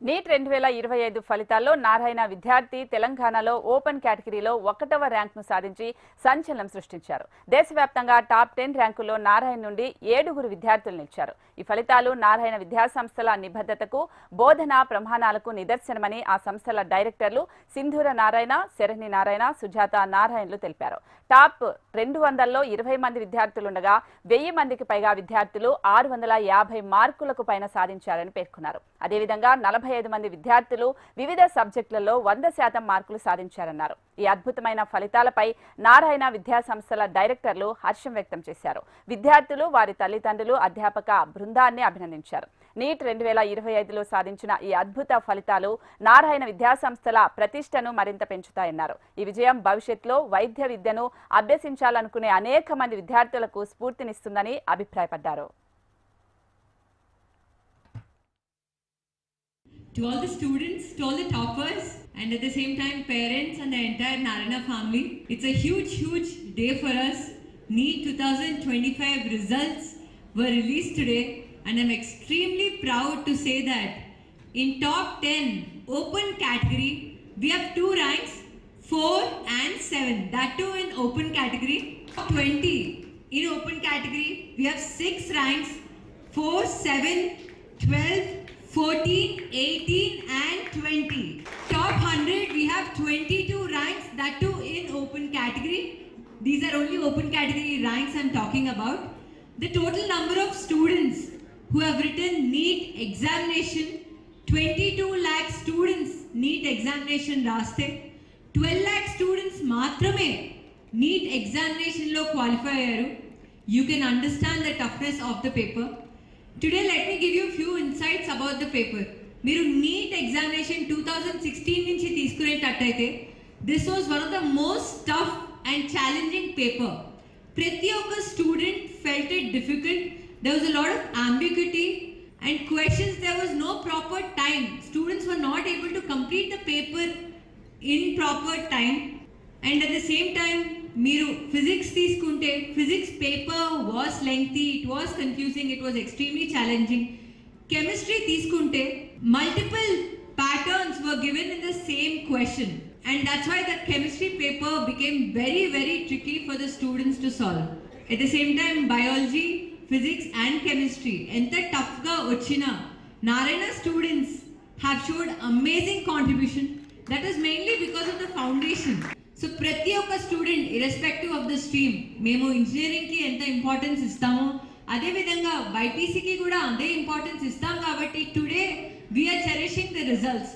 Neat 2025 ఫలితాల్లో నారాయణ విద్యార్థి తెలంగాణలో ఓపెన్ కేటగిరీలో 1వ ర్యాంకును సాధించి సంచలనం సృష్టించారు. దేశవ్యాప్తంగా టాప్ 10 ర్యాంకుల్లో నారాయణ నుండి 7 విద్యార్థులు నిలిచారు. ఈ ఫలితాలు నారాయణ విద్యాసంస్థల నిబద్ధతకు, బోధనా ప్రమాణాలకు నిదర్శనమని ఆ సంస్థల డైరెక్టర్లు సింధూర నారాయణ, శరణి నారాయణ, సుజాత నారాయణలు తెలిపారు. టాప్ 200లో 20 మంది విద్యార్థులుండగా 1000 మందికి పైగా విద్యార్థులు 650 మార్కులకు పైన సాధించారని పేర్కొన్నారు. అదేవిధంగా 45 మంది విద్యార్థులు వివిధ సబ్జెక్టులలో 100% మార్కులు సాధించారన్నారు. ఈ అద్భుతమైన ఫలితాలపై నారాయణ విద్యాసంస్థల డైరెక్టర్లు హర్షం వ్యక్తం చేశారు. విద్యార్థులు, వారి తల్లిదండ్రులు, అధ్యాపక బృందాన్ని అభినందించారు. నీట్ 2025లో సాధించిన ఈ అద్భుత ఫలితాలు నారాయణ విద్యాసంస్థల ప్రతిష్టను మరింత పెంచుతాయన్నారు. ఈ విజయం భవిష్యత్తులో వైద్య విద్యను అభ్యసించాలనుకునే అనేక మంది విద్యార్థులకు స్ఫూర్తినిస్తుందని అభిప్రాయపడ్డారు. To all the students, to all the toppers, and at the same time parents and the entire Narayana family, it's a huge day for us. NEET 2025 results were released today, and I'm extremely proud to say that in top 10 open category, we have 2 ranks, 4 and 7. That too in open category. 20 in open category, we have 6 ranks, 4, 7, 12, 14, 18 and 20. Top 100, we have 22 ranks, that too in open category. These are only open category ranks I'm talking about. The total number of students who have written NEET examination, 22 lakh students NEET examination raste. 12 lakh students maatrame NEET examination lo qualify ayyaru. You can understand the toughness of the paper. Today let me give you a few insights about the paper. Meeru NEET examination 2016 nunchi teeskunettattayite this was one of the most tough and challenging paper. Prati okka student felt it difficult. There was a lot of ambiguity and questions. There was no proper time. Students were not able to complete the paper in proper time. And at the same time, మీరు physics తీసుకుంటే physics paper was lengthy, it was confusing, it was extremely challenging. Chemistry తీసుకుంటే multiple patterns were given in the same question, and that's why the chemistry paper became very tricky for the students to solve. At the same time biology, physics and chemistry ఎంత టఫ్గా వచ్చినా Narayana students have showed amazing contribution. That is mainly because of the foundation. So ప్రతి ఒక్క student irrespective of the stream, మేము ఇంజనీరింగ్కి ఎంత importance ఇస్తామో అదేవిధంగా బైపీసీకి కూడా అదే ఇంపార్టెన్స్ ఇస్తాం. కాబట్టి today we're cherishing the results.